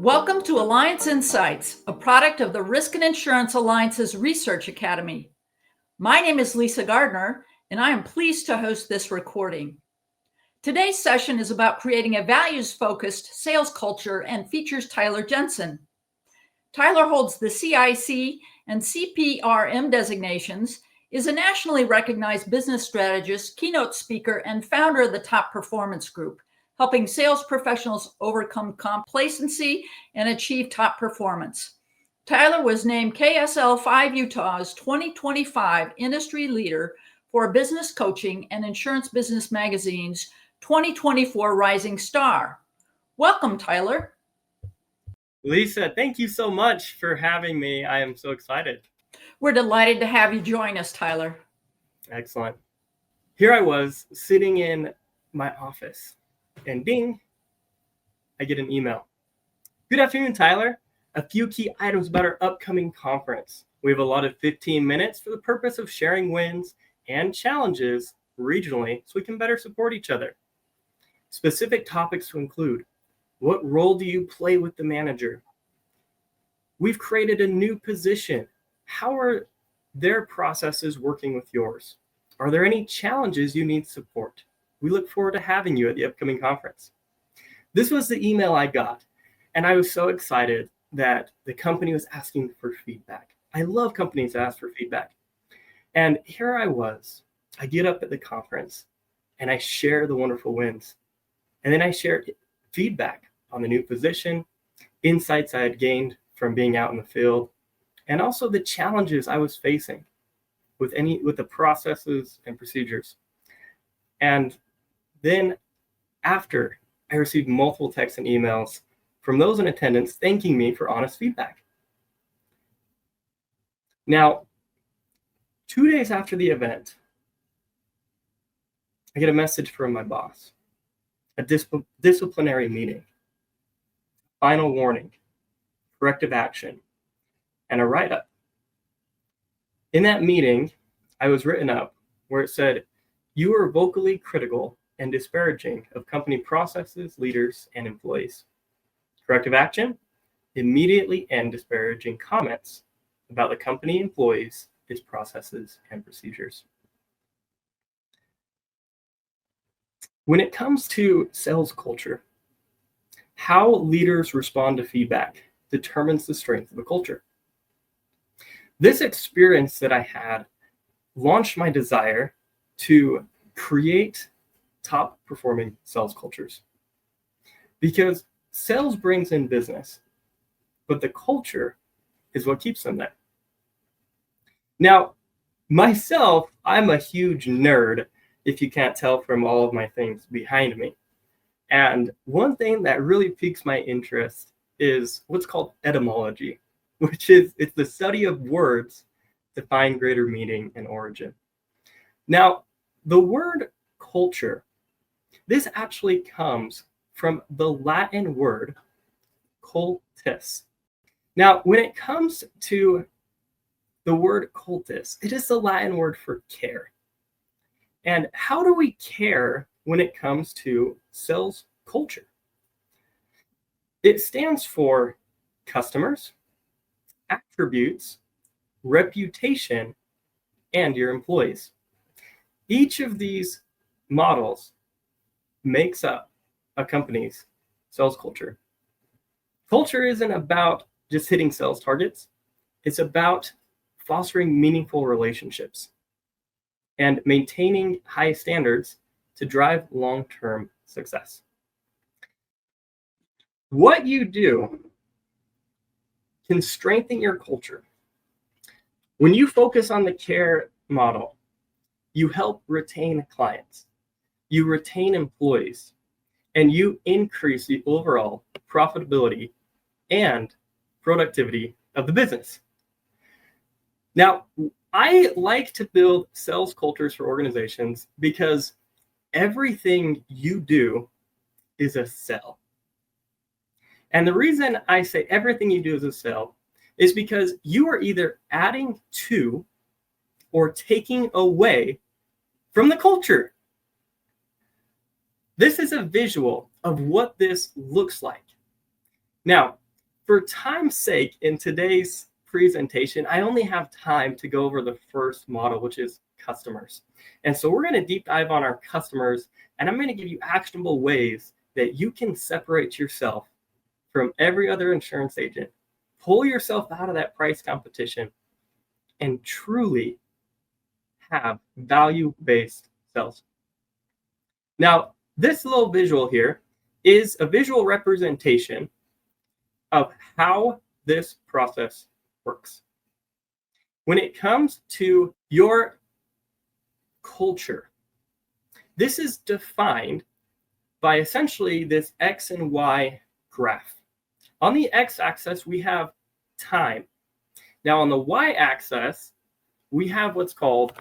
Welcome to Alliance Insights, a product of the Risk and Insurance Alliance's Research Academy. My name is Lisa Gardner, and I am pleased to host this recording. Today's session is about creating a values-focused sales culture and features Tyler Jensen. Tyler holds the CIC and CPRM designations, is a nationally recognized business strategist, keynote speaker, and founder of the Top Performance Group, helping sales professionals overcome complacency and achieve top performance. Tyler was named KSL 5 Utah's 2025 Industry Leader for Business Coaching and Insurance Business Magazine's 2024 Rising Star. Welcome, Tyler. Lisa, thank you so much for having me. I am so excited. We're delighted to have you join us, Tyler. Excellent. Here I was sitting in my office. And ding, I get an email. Good afternoon, Tyler. A few key items about our upcoming conference. We have allotted 15 minutes for the purpose of sharing wins and challenges regionally so we can better support each other. Specific topics to include: what role do you play with the manager? We've created a new position. How are their processes working with yours? Are there any challenges you need support? We look forward to having you at the upcoming conference. This was the email I got, and I was so excited that the company was asking for feedback. I love companies that ask for feedback. And here I was. I get up at the conference, and I share the wonderful wins. And then I shared feedback on the new position, insights I had gained from being out in the field, and also the challenges I was facing with the processes and procedures. And then after, I received multiple texts and emails from those in attendance thanking me for honest feedback. Now, 2 days after the event, I get a message from my boss, a disciplinary meeting, final warning, corrective action, and a write-up. In that meeting, I was written up where it said, "You are vocally critical and disparaging of company processes, leaders, and employees. Corrective action: immediately end disparaging comments about the company, employees, its processes, and procedures." When it comes to sales culture, how leaders respond to feedback determines the strength of a culture. This experience that I had launched my desire to create top performing sales cultures, because sales brings in business, but the culture is what keeps them there. Now, myself, I'm a huge nerd, if you can't tell from all of my things behind me. And one thing that really piques my interest is what's called etymology, which is it's the study of words to find greater meaning and origin. Now, the word culture, this actually comes from the Latin word cultus. Now, when it comes to the word cultus, it is the Latin word for care. And how do we care when it comes to sales culture? It stands for customers, attributes, reputation, and your employees. Each of these models makes up a company's sales culture. Culture isn't about just hitting sales targets. It's about fostering meaningful relationships and maintaining high standards to drive long-term success. What you do can strengthen your culture. When you focus on the care model, you help retain clients, you retain employees, and you increase the overall profitability and productivity of the business. Now, I like to build sales cultures for organizations because everything you do is a sell. And the reason I say everything you do is a sell is because you are either adding to or taking away from the culture. This is a visual of what this looks like. Now, For time's sake, in today's presentation, I only have time to go over the first model, which is customers. And so we're going to deep dive on our customers, and I'm going to give you actionable ways that you can separate yourself from every other insurance agent, pull yourself out of that price competition, and truly have value-based sales. Now, this little visual here is a visual representation of how this process works. When it comes to your culture, this is defined by essentially this X and Y graph. On the X-axis, we have time. Now, on the Y-axis, we have what's called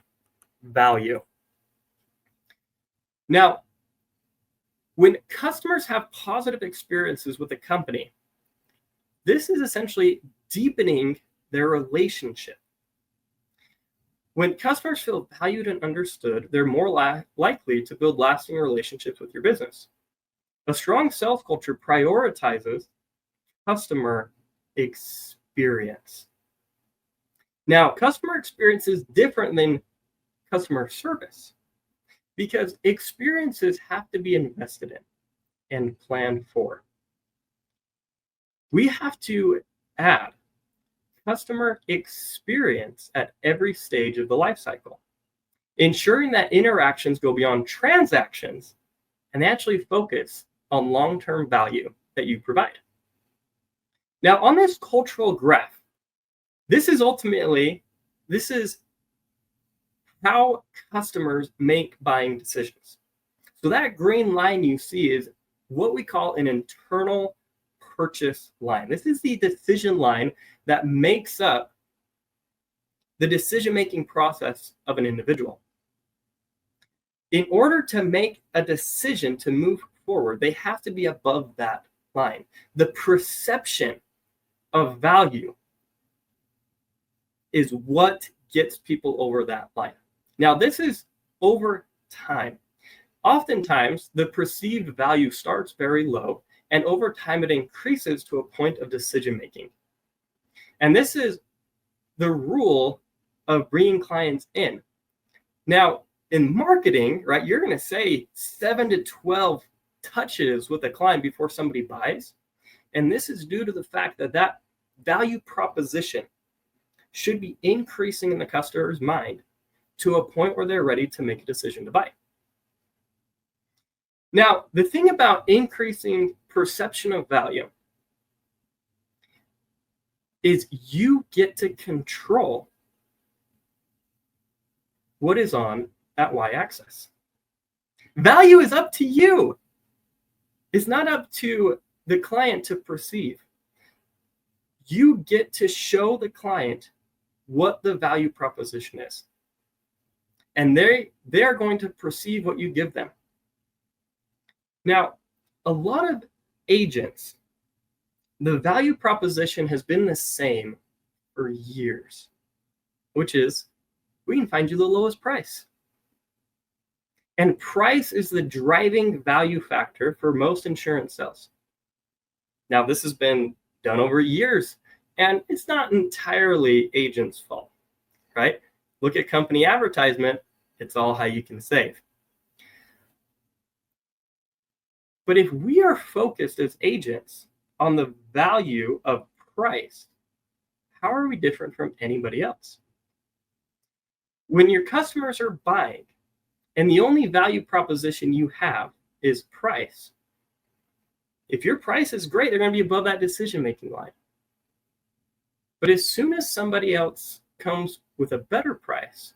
value. Now, when customers have positive experiences with a company, this is essentially deepening their relationship. When customers feel valued and understood, they're more likely to build lasting relationships with your business. A strong sales culture prioritizes customer experience. Now, customer experience is different than customer service because experiences have to be invested in and planned for. We have to add customer experience at every stage of the life cycle, ensuring that interactions go beyond transactions and actually focus on long-term value that you provide. Now, on this cultural graph, this is how customers make buying decisions. So that green line you see is what we call an internal purchase line. This is the decision line that makes up the decision-making process of an individual. In order to make a decision to move forward, they have to be above that line. The perception of value is what gets people over that line. Now, this is over time. Oftentimes, the perceived value starts very low, and over time, it increases to a point of decision-making. And this is the rule of bringing clients in. Now, in marketing, right, you're going to say 7 to 12 touches with a client before somebody buys. And this is due to the fact that that value proposition should be increasing in the customer's mind to a point where they're ready to make a decision to buy. Now, the thing about increasing perception of value is you get to control what is on that Y-axis. Value is up to you. It's not up to the client to perceive. You get to show the client what the value proposition is. And they are going to perceive what you give them. Now, a lot of agents, the value proposition has been the same for years, which is we can find you the lowest price. And price is the driving value factor for most insurance sales. Now, this has been done over years, and it's not entirely agents' fault, right? Look at company advertisement. It's all how you can save. But if we are focused as agents on the value of price, how are we different from anybody else? When your customers are buying and the only value proposition you have is price, if your price is great, they're going to be above that decision-making line. But as soon as somebody else comes with a better price,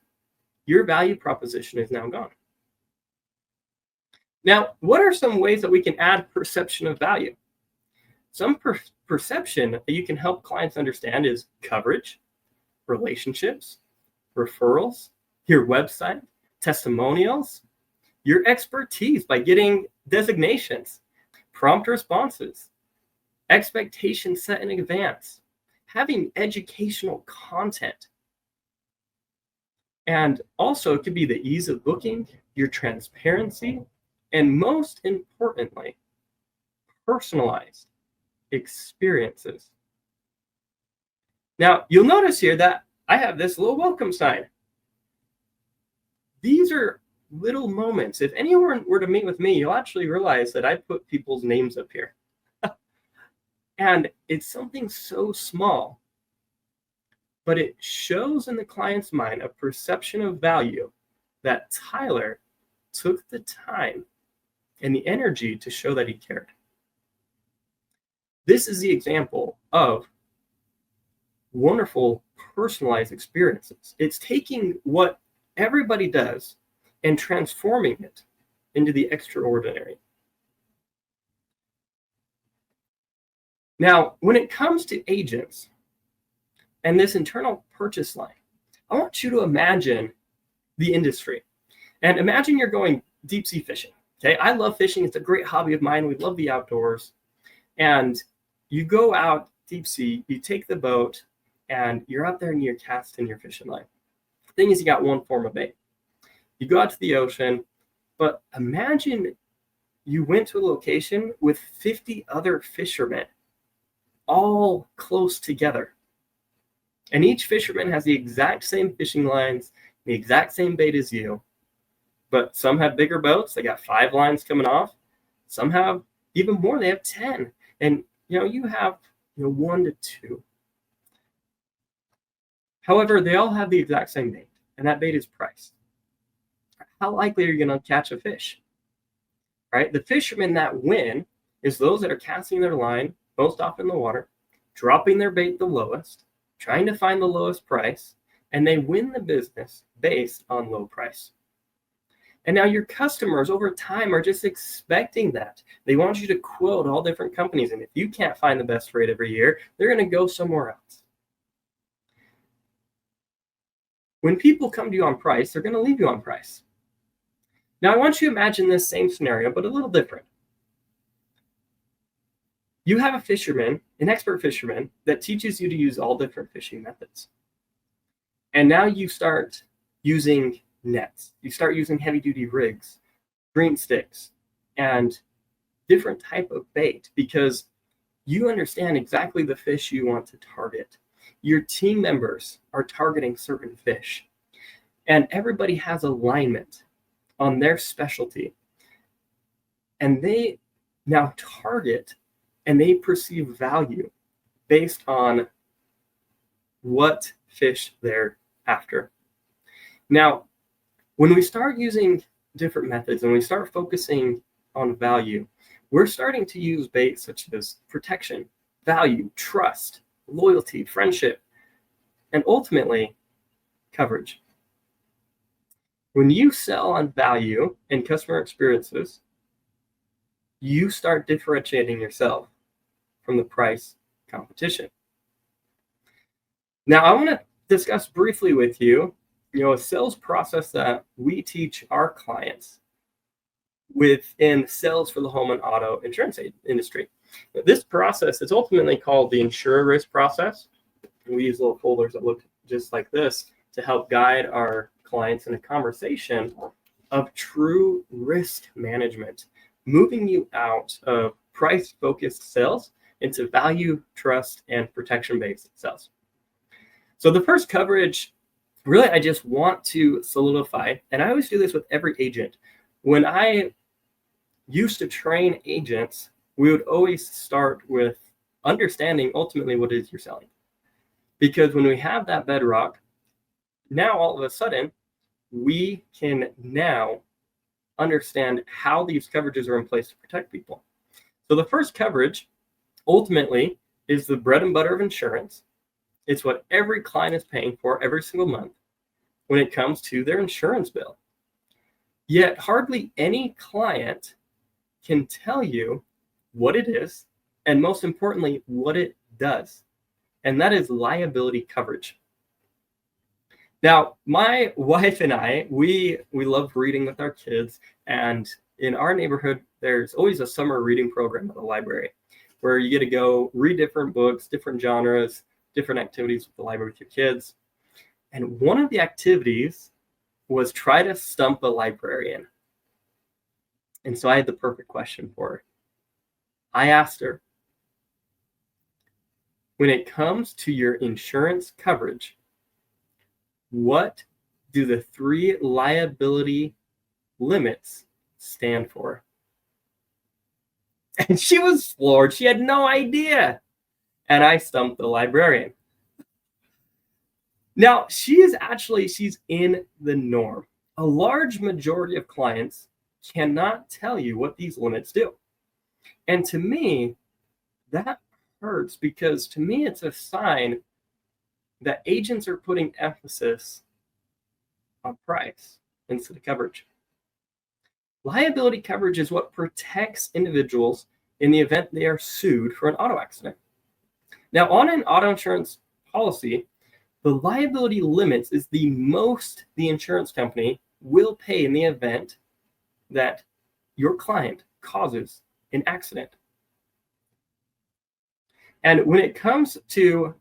your value proposition is now gone. Now, what are some ways that we can add perception of value? Some perception that you can help clients understand is coverage, relationships, referrals, your website, testimonials, your expertise by getting designations, prompt responses, expectations set in advance, having educational content. And also it could be the ease of booking, your transparency, and most importantly, personalized experiences. Now, you'll notice here that I have this little welcome sign. These are little moments. If anyone were to meet with me, you'll actually realize that I put people's names up here. And it's something so small, but it shows in the client's mind a perception of value that Tyler took the time and the energy to show that he cared. This is the example of wonderful personalized experiences. It's taking what everybody does and transforming it into the extraordinary. Now, when it comes to agents and this internal purchase line, I want you to imagine the industry. And imagine you're going deep sea fishing. Okay, I love fishing. It's a great hobby of mine. We love the outdoors. And you go out deep sea, you take the boat, and you're out there and you're casting your fishing line. The thing is, you got one form of bait. You go out to the ocean, but imagine you went to a location with 50 other fishermen, all close together. And each fisherman has the exact same fishing lines, the exact same bait as you. But some have bigger boats. They got 5 lines coming off. Some have even more. They have 10. And you have 1 to 2. However, they all have the exact same bait, and that bait is priced. How likely are you going to catch a fish? Right? The fishermen that win is those that are casting their line most often in the water, dropping their bait the lowest, trying to find the lowest price, and they win the business based on low price. And now your customers over time are just expecting that. They want you to quote all different companies, and if you can't find the best rate every year, they're going to go somewhere else. When people come to you on price, they're going to leave you on price. Now, I want you to imagine this same scenario, but a little different. You have a fisherman, an expert fisherman, that teaches you to use all different fishing methods. And now you start using nets. You start using heavy-duty rigs, green sticks, and different type of bait because you understand exactly the fish you want to target. Your team members are targeting certain fish, and everybody has alignment on their specialty. And they now target and they perceive value based on what fish they're after. Now, when we start using different methods and we start focusing on value, we're starting to use bait such as protection, value, trust, loyalty, friendship, and ultimately coverage. When you sell on value and customer experiences, you start differentiating yourself from the price competition. Now, I want to discuss briefly with you, a sales process that we teach our clients within sales for the home and auto insurance industry. This process is ultimately called the insurer risk process. We use little folders that look just like this to help guide our clients in a conversation of true risk management, moving you out of price-focused sales into value, trust, and protection-based sales. So the first coverage, really, I just want to solidify, and I always do this with every agent. When I used to train agents, we would always start with understanding ultimately what it is you're selling. Because when we have that bedrock, now all of a sudden, we can now understand how these coverages are in place to protect people. So the first coverage ultimately is the bread and butter of insurance. It's what every client is paying for every single month when it comes to their insurance bill. Yet hardly any client can tell you what it is, and most importantly, what it does. And that is liability coverage. Now, my wife and I, we love reading with our kids. And in our neighborhood, there's always a summer reading program at the library where you get to go read different books, different genres, different activities with the library with your kids. And one of the activities was try to stump a librarian. And so I had the perfect question for her. I asked her, when it comes to your insurance coverage, what do the 3 liability limits stand for? And she was floored. She had no idea. And I stumped the librarian. Now, she's in the norm. A large majority of clients cannot tell you what these limits do. And to me, that hurts, because to me, it's a sign that agents are putting emphasis on price instead of coverage. Liability coverage is what protects individuals in the event they are sued for an auto accident. Now, on an auto insurance policy, the liability limits is the most the insurance company will pay in the event that your client causes an accident. And when it comes to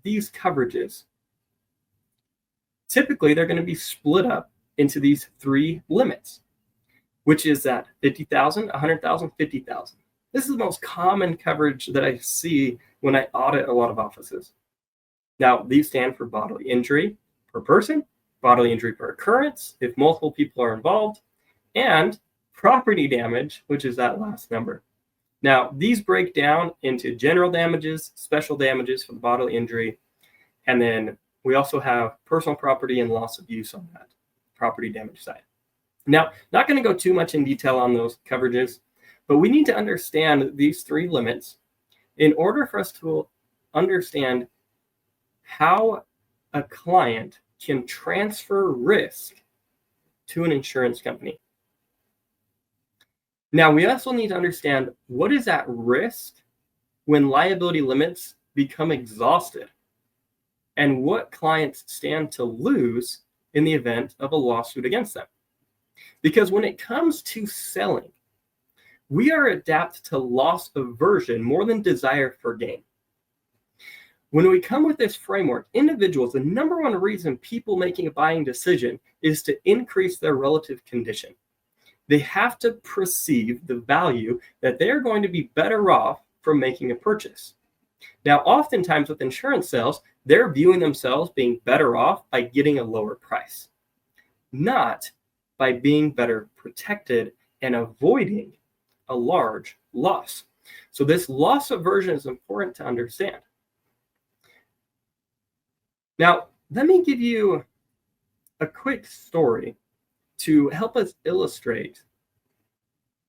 these coverages, typically they're going to be split up into these 3 limits, which is that 50,000, 100,000, 50,000. This is the most common coverage that I see when I audit a lot of offices. Now, these stand for bodily injury per person, bodily injury per occurrence, if multiple people are involved, and property damage, which is that last number. Now, these break down into general damages, special damages for the bodily injury, and then we also have personal property and loss of use on that property damage side. Now, not going to go too much in detail on those coverages, but we need to understand these 3 limits in order for us to understand how a client can transfer risk to an insurance company. Now, we also need to understand what is at risk when liability limits become exhausted, and what clients stand to lose in the event of a lawsuit against them. Because when it comes to selling, we are adapt to loss aversion more than desire for gain. When we come with this framework, individuals, the number one reason people making a buying decision is to increase their relative condition. They have to perceive the value that they're going to be better off from making a purchase. Now, oftentimes with insurance sales, they're viewing themselves being better off by getting a lower price, not by being better protected and avoiding a large loss. So this loss aversion is important to understand. Now, let me give you a quick story to help us illustrate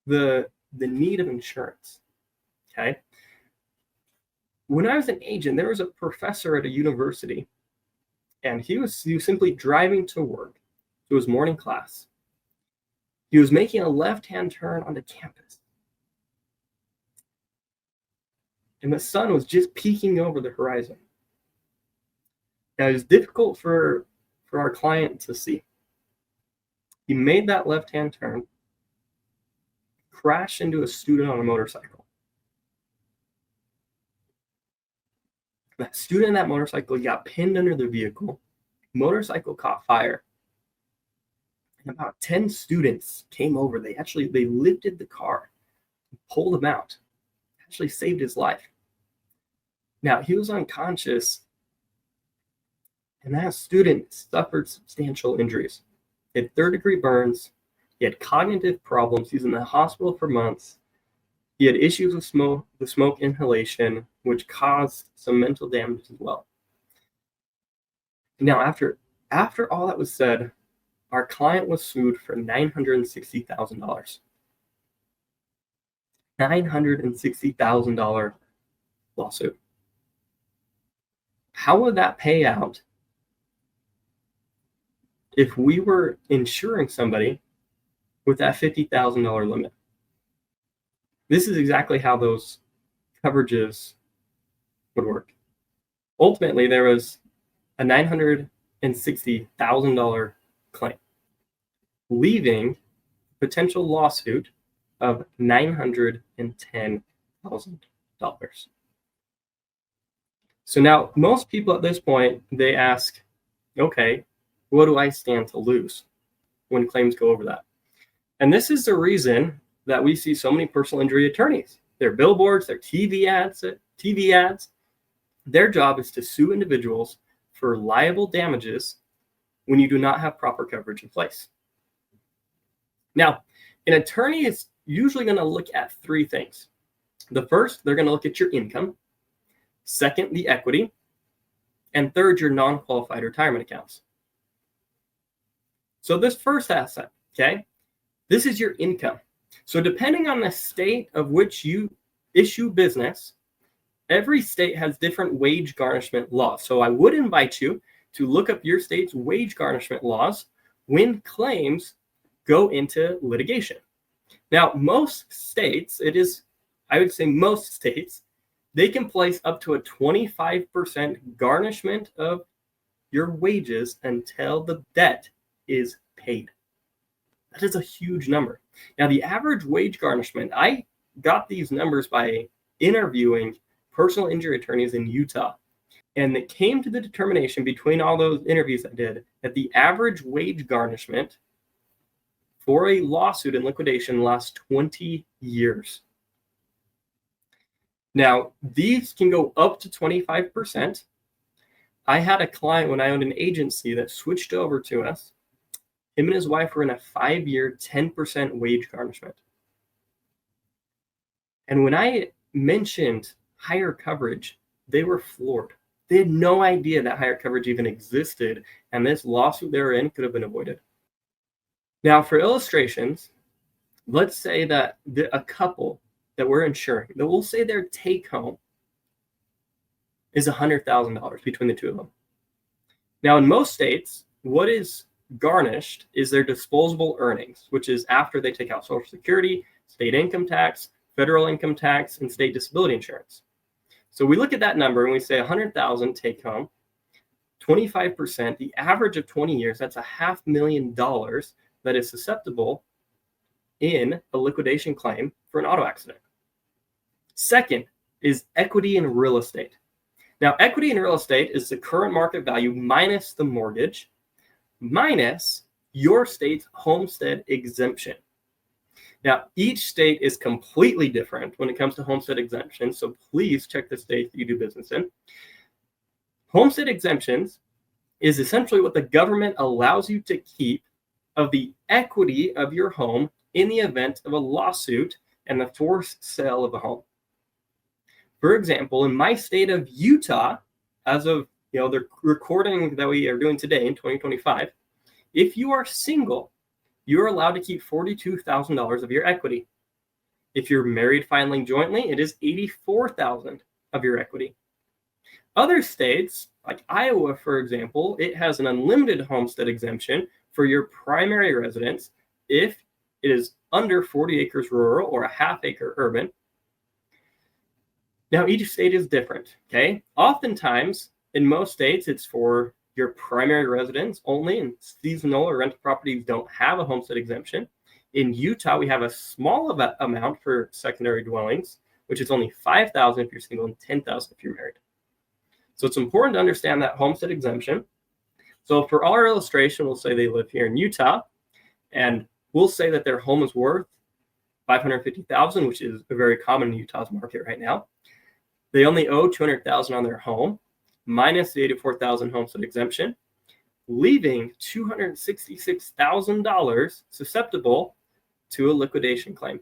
the need of insurance. Okay. When I was an agent, there was a professor at a university, and he was simply driving to work to his morning class. He was making a left-hand turn onto campus, and the sun was just peeking over the horizon. Now, it was difficult for our client to see. He made that left-hand turn, crashed into a student on a motorcycle. That student in that motorcycle got pinned under the vehicle. Motorcycle caught fire. And about 10 students came over. They lifted the car, pulled him out, actually saved his life. Now, he was unconscious, and that student suffered substantial injuries. He had 3rd-degree burns. He had cognitive problems. He was in the hospital for months. He had issues with smoke inhalation, which caused some mental damage as well. Now, after all that was said, our client was sued for $960,000. $960,000 lawsuit. How would that pay out if we were insuring somebody with that $50,000 limit? This is exactly how those coverages would work. Ultimately, there was a $960,000 claim, leaving potential lawsuit of $910,000. So now most people at this point, they ask, okay, what do I stand to lose when claims go over that? And this is the reason that we see so many personal injury attorneys. Their billboards, their TV ads, TV ads. Their job is to sue individuals for liable damages when you do not have proper coverage in place. Now, an attorney is usually going to look at three things. The first, they're going to look at your income. Second, the equity. And third, your non-qualified retirement accounts. So this first asset, okay, this is your income. So depending on the state of which you issue business, every state has different wage garnishment laws. So I would invite you to look up your state's wage garnishment laws when claims go into litigation. Now, most states, I would say most states, they can place up to a 25% garnishment of your wages until the debt is paid. That is a huge number. Now, the average wage garnishment, I got these numbers by interviewing personal injury attorneys in Utah. And it came to the determination between all those interviews I did that the average wage garnishment for a lawsuit in liquidation lasts 20 years. Now, these can go up to 25%. I had a client when I owned an agency that switched over to us. Him and his wife were in a 5-year, 10% wage garnishment. And when I mentioned higher coverage, they were floored. They had no idea that higher coverage even existed, and this lawsuit they were in could have been avoided. Now, for illustrations, let's say that a couple that we're insuring, that we'll say their take home is $100,000 between the two of them. Now, in most states, what is garnished is their disposable earnings, which is after they take out Social Security, state income tax, federal income tax, and state disability insurance. So we look at that number and we say $100,000 take home, 25%, the average of 20 years, that's $500,000 that is susceptible in a liquidation claim for an auto accident. Second is equity in real estate. Now, equity in real estate is the current market value minus the mortgage, minus your state's homestead exemption. Now, each state is completely different when it comes to homestead exemptions, so please check the state that you do business in. Homestead exemptions is essentially what the government allows you to keep of the equity of your home in the event of a lawsuit and the forced sale of a home. For example, in my state of Utah, as of the recording that we are doing today in 2025, if you are single, you are allowed to keep $42,000 of your equity. If you're married filing jointly, it is $84,000 of your equity. Other states, like Iowa, for example, it has an unlimited homestead exemption for your primary residence if it is under 40 acres rural or a half acre urban. Now, each state is different, okay? Oftentimes, in most states, it's for your primary residence only, and seasonal or rental properties don't have a homestead exemption. In Utah, we have a small amount for secondary dwellings, which is only $5,000 if you're single and $10,000 if you're married. So it's important to understand that homestead exemption. So for our illustration, we'll say they live here in Utah, and we'll say that their home is worth $550,000, which is very common in Utah's market right now. They only owe $200,000 on their home, minus the $84,000 homestead exemption, leaving $266,000 susceptible to a liquidation claim.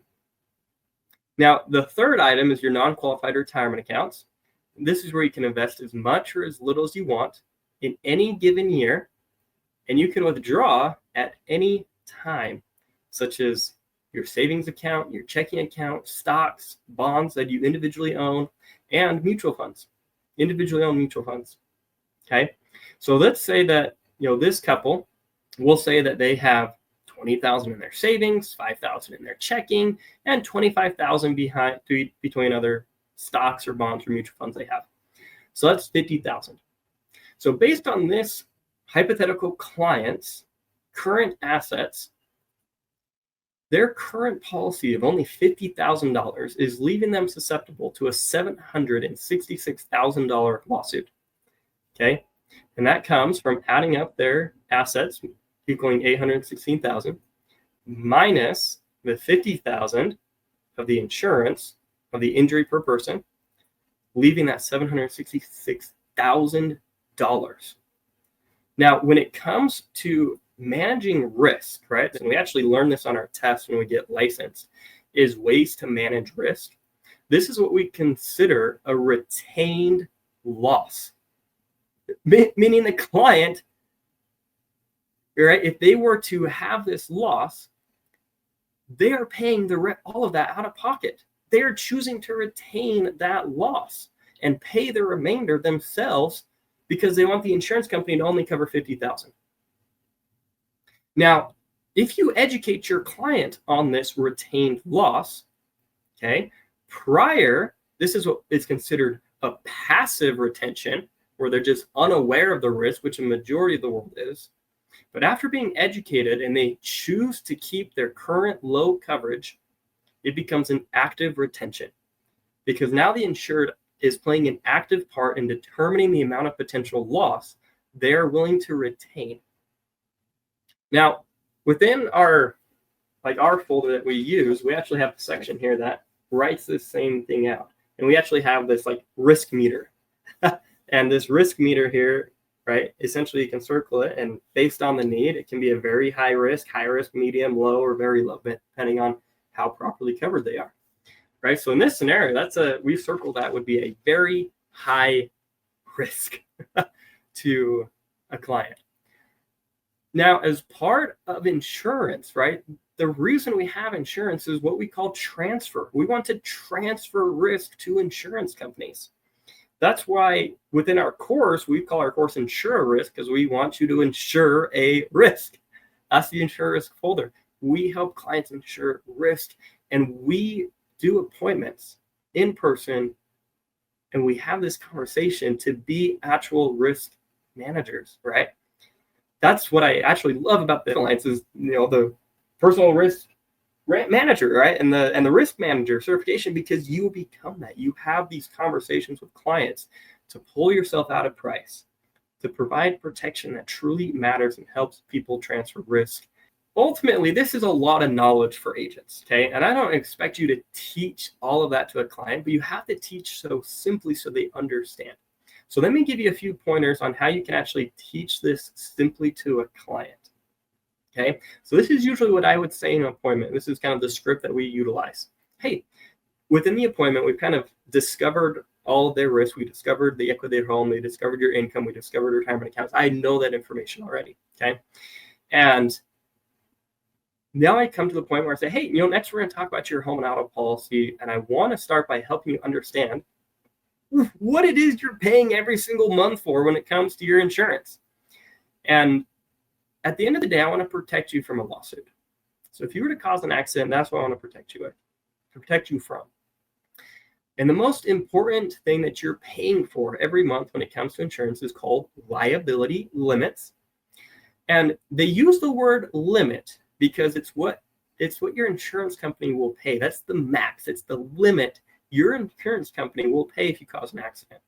Now, the third item is your non-qualified retirement accounts. This is where you can invest as much or as little as you want in any given year, and you can withdraw at any time, such as your savings account, your checking account, stocks, bonds that you individually own, and mutual funds, individually owned mutual funds. Okay, so let's say that this couple, we'll say that they have $20,000 in their savings, $5,000 in their checking, and $25,000 between other stocks or bonds or mutual funds they have. So that's $50,000. So based on this hypothetical client's current assets, their current policy of only $50,000 is leaving them susceptible to a $766,000 lawsuit. Okay, and that comes from adding up their assets equaling $816,000 minus the $50,000 of the insurance of the injury per person, leaving that $766,000. Now, when it comes to managing risk, right, and we actually learn this on our test when we get licensed, is ways to manage risk. This is what we consider a retained loss, meaning the client, right, if they were to have this loss, they are paying all of that out of pocket. They are choosing to retain that loss and pay the remainder themselves because they want the insurance company to only cover $50,000. Now, if you educate your client on this retained loss, okay, this is what is considered a passive retention, where they're just unaware of the risk, which a majority of the world is. But after being educated and they choose to keep their current low coverage, it becomes an active retention, because now the insured is playing an active part in determining the amount of potential loss they're willing to retain. Now, within our folder that we use, we actually have a section here that writes this same thing out. And we actually have this risk meter. And this risk meter here, right, essentially you can circle it, and based on the need, it can be a very high risk, medium, low, or very low, depending on how properly covered they are. Right. So in this scenario, we've circled that would be a very high risk to a client. Now, as part of insurance, right, the reason we have insurance is what we call transfer. We want to transfer risk to insurance companies. That's why within our course, we call our course Insure a Risk, because we want you to insure a risk. That's the Insure Risk folder. We help clients insure risk, and we do appointments in person, and we have this conversation to be actual risk managers, right? That's what I actually love about the Alliance is, the personal risk manager, right? And the risk manager certification, because you become that. You have these conversations with clients to pull yourself out of price, to provide protection that truly matters and helps people transfer risk. Ultimately, this is a lot of knowledge for agents, okay? And I don't expect you to teach all of that to a client, but you have to teach so simply so they understand. So let me give you a few pointers on how you can actually teach this simply to a client, okay? So this is usually what I would say in an appointment. This is kind of the script that we utilize. Hey, within the appointment, we've kind of discovered all of their risks. We discovered the equity of their home. We discovered your income. We discovered retirement accounts. I know that information already, okay? And now I come to the point where I say, hey, next we're going to talk about your home and auto policy. And I want to start by helping you understand what it is you're paying every single month for when it comes to your insurance. And at the end of the day, I want to protect you from a lawsuit. So if you were to cause an accident, that's what I want to protect you from. And the most important thing that you're paying for every month when it comes to insurance is called liability limits. And they use the word limit because it's what your insurance company will pay. That's the max. It's the limit your insurance company will pay if you cause an accident.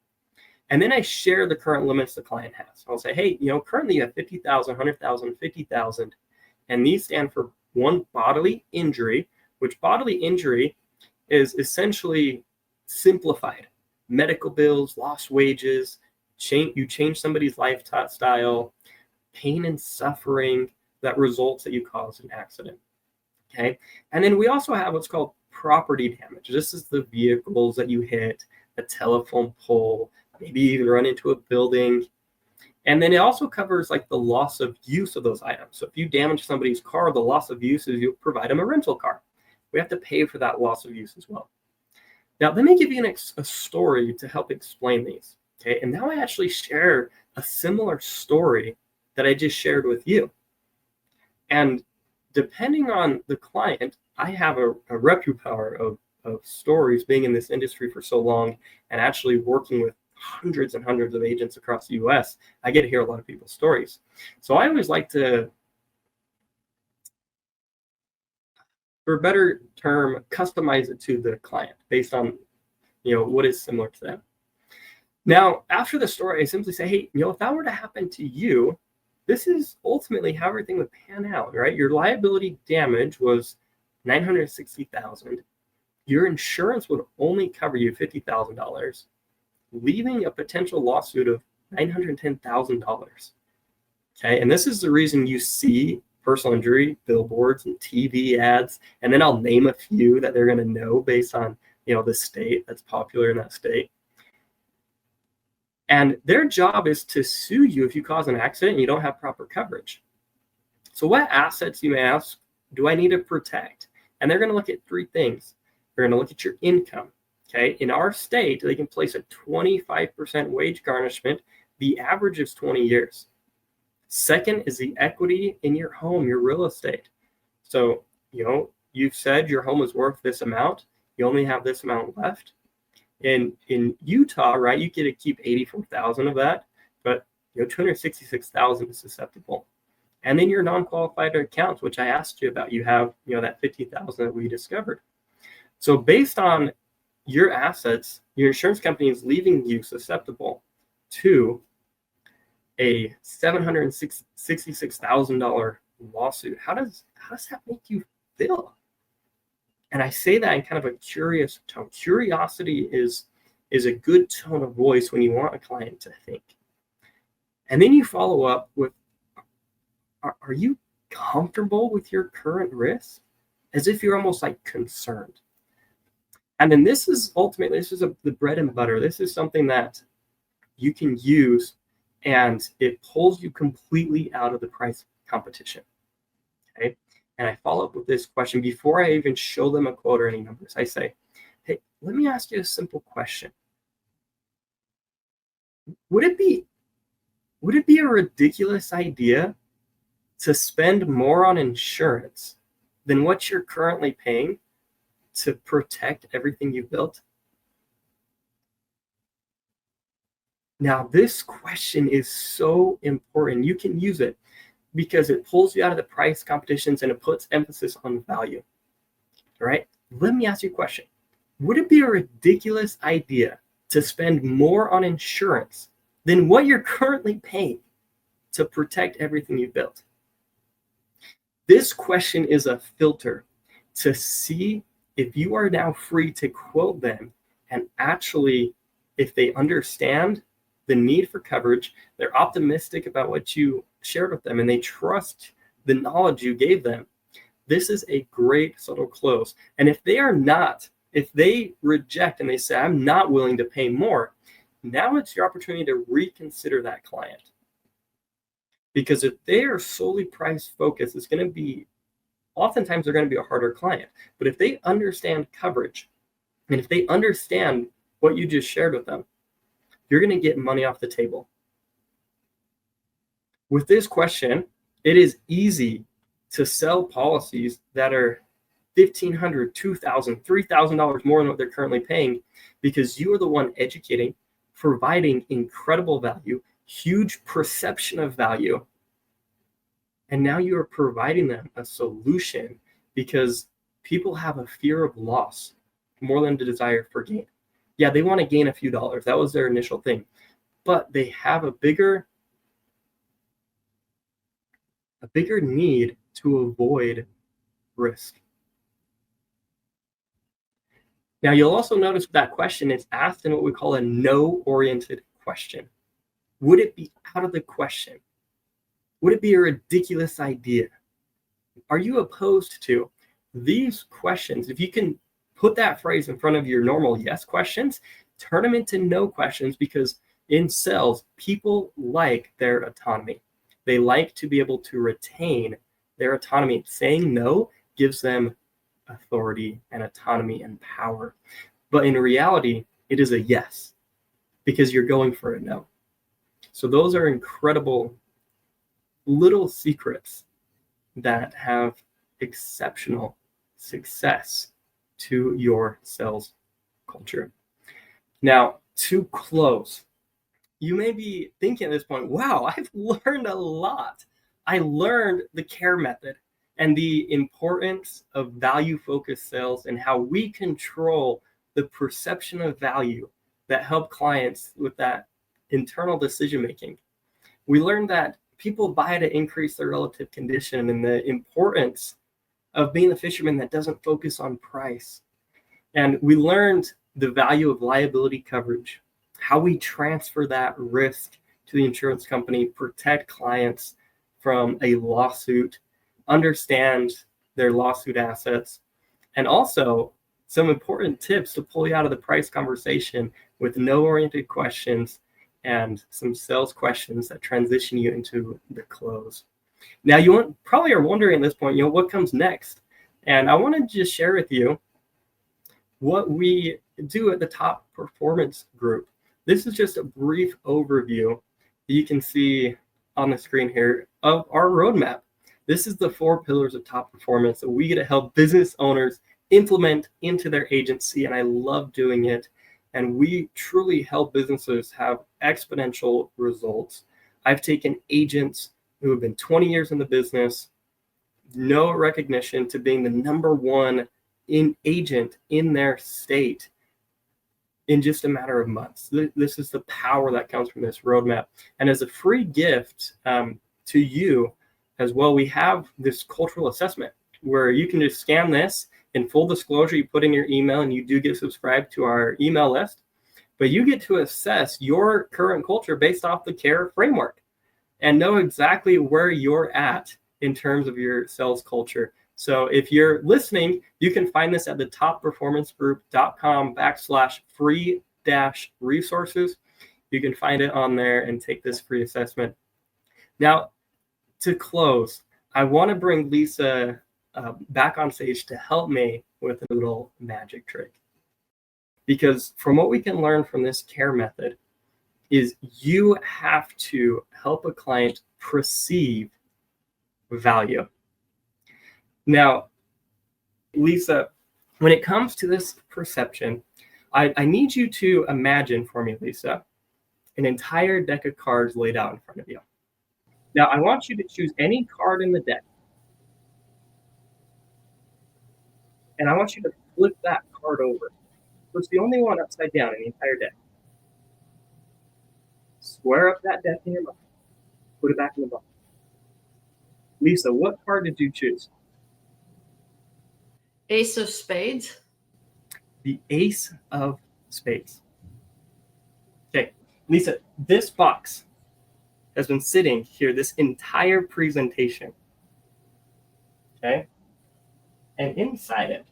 And then I share the current limits the client has. I'll say, hey, currently you have 50,000, 100,000, 50,000, and these stand for one bodily injury, which bodily injury is essentially simplified. Medical bills, lost wages, you change somebody's lifestyle, pain and suffering that results that you cause an accident. Okay. And then we also have what's called property damage. This is the vehicles that you hit, a telephone pole, maybe you run into a building. And then it also covers the loss of use of those items. So if you damage somebody's car, the loss of use is you provide them a rental car. We have to pay for that loss of use as well. Now, let me give you a story to help explain these. Okay. And now I actually share a similar story that I just shared with you. And depending on the client, I have a repertoire of stories being in this industry for so long and actually working with hundreds and hundreds of agents across the US. I get to hear a lot of people's stories. So I always like to, for a better term, customize it to the client based on, what is similar to them. Now, after the story, I simply say, hey, if that were to happen to you, this is ultimately how everything would pan out, right? Your liability damage was $960,000. Your insurance would only cover you $50,000. leaving a potential lawsuit of $910,000. Okay, and this is the reason you see personal injury billboards and TV ads, and then I'll name a few that they're going to know based on the state that's popular in that state. And their job is to sue you if you cause an accident and you don't have proper coverage. So what assets, you may ask, do I need to protect? And they're going to look at three things. They're going to look at your income. Okay, in our state, they can place a 25% wage garnishment. The average is 20 years. Second is the equity in your home, your real estate. So, you've said your home is worth this amount. You only have this amount left. In Utah, right, you get to keep 84,000 of that, but 266,000 is susceptible. And then your non-qualified accounts, which I asked you about, you have that 50,000 that we discovered. So based on your assets, your insurance company is leaving you susceptible to a $766,000 lawsuit. How does that make you feel? And I say that in kind of a curious tone. Curiosity is a good tone of voice when you want a client to think. And then you follow up with, are you comfortable with your current risk? As if you're almost like concerned. And then this is the bread and butter. This is something that you can use, and it pulls you completely out of the price competition. Okay. And I follow up with this question before I even show them a quote or any numbers. I say, hey, let me ask you a simple question. Would it be a ridiculous idea to spend more on insurance than what you're currently paying to protect everything you've built? Now, this question is so important. You can use it because it pulls you out of the price competitions and it puts emphasis on value. All right, let me ask you a question. Would it be a ridiculous idea to spend more on insurance than what you're currently paying to protect everything you've built? This question is a filter to see if you are now free to quote them, and actually, if they understand the need for coverage, they're optimistic about what you shared with them, and they trust the knowledge you gave them. This is a great subtle close. And if they reject and they say, I'm not willing to pay more, now it's your opportunity to reconsider that client. Because if they are solely price focused, oftentimes they're going to be a harder client. But if they understand coverage, and if they understand what you just shared with them, you're going to get money off the table. With this question, it is easy to sell policies that are $1,500, $2,000, $3,000 more than what they're currently paying, because you are the one educating, providing incredible value, huge perception of value. And now you are providing them a solution, because people have a fear of loss more than the desire for gain. Yeah, they want to gain a few dollars. That was their initial thing. But they have a bigger need to avoid risk. Now, you'll also notice that question is asked in what we call a no-oriented question. Would it be out of the question? Would it be a ridiculous idea? Are you opposed to these questions? If you can put that phrase in front of your normal yes questions, turn them into no questions, because in sales, people like their autonomy. They like to be able to retain their autonomy. Saying no gives them authority and autonomy and power. But in reality, it is a yes, because you're going for a no. So those are incredible little secrets that have exceptional success to your sales culture. Now, to close, you may be thinking at this point, wow, I've learned a lot. I learned the CARE method and the importance of value-focused sales and how we control the perception of value that help clients with that internal decision-making. We learned that people buy to increase their relative condition and the importance of being a fisherman that doesn't focus on price. And we learned the value of liability coverage, how we transfer that risk to the insurance company, protect clients from a lawsuit, understand their lawsuit assets, and also some important tips to pull you out of the price conversation with no-oriented questions and some sales questions that transition you into the close. Now, you probably are wondering at this point, what comes next? And I want to just share with you what we do at the Top Performance Group. This is just a brief overview that you can see on the screen here of our roadmap. This is the 4 pillars of top performance that we get to help business owners implement into their agency, and I love doing it. And we truly help businesses have exponential results. I've taken agents who have been 20 years in the business, no recognition, to being the #1 agent in their state in just a matter of months. This is the power that comes from this roadmap. And as a free gift to you as well, we have this cultural assessment where you can just scan this. In full disclosure, you put in your email and you do get subscribed to our email list, but you get to assess your current culture based off the CARE framework and know exactly where you're at in terms of your sales culture. So if you're listening, you can find this at the topperformancegroup.com/free-resources. You can find it on there and take this free assessment. Now, to close, I want to bring Lisa back on stage to help me with a little magic trick. Because from what we can learn from this CARE method is you have to help a client perceive value. Now, Lisa, when it comes to this perception, I need you to imagine for me, Lisa, an entire deck of cards laid out in front of you. Now, I want you to choose any card in the deck. And I want you to flip that card over. So it's the only one upside down in the entire deck. Square up that deck in your mind. Put it back in the box. Lisa, what card did you choose? Ace of Spades. The Ace of Spades. Okay, Lisa, this box has been sitting here this entire presentation. Okay? And inside it,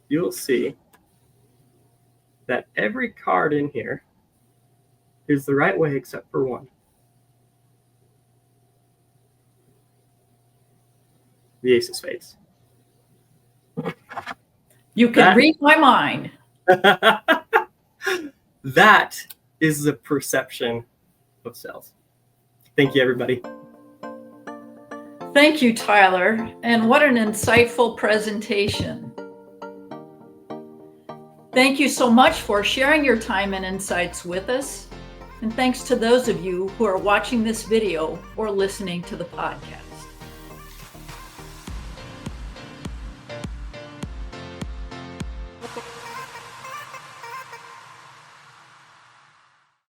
you'll see that every card in here is the right way except for one. The Ace of Spades. You can read my mind. That is the perception of sales. Thank you, everybody. Thank you, Tyler. And what an insightful presentation. Thank you so much for sharing your time and insights with us. And thanks to those of you who are watching this video or listening to the podcast.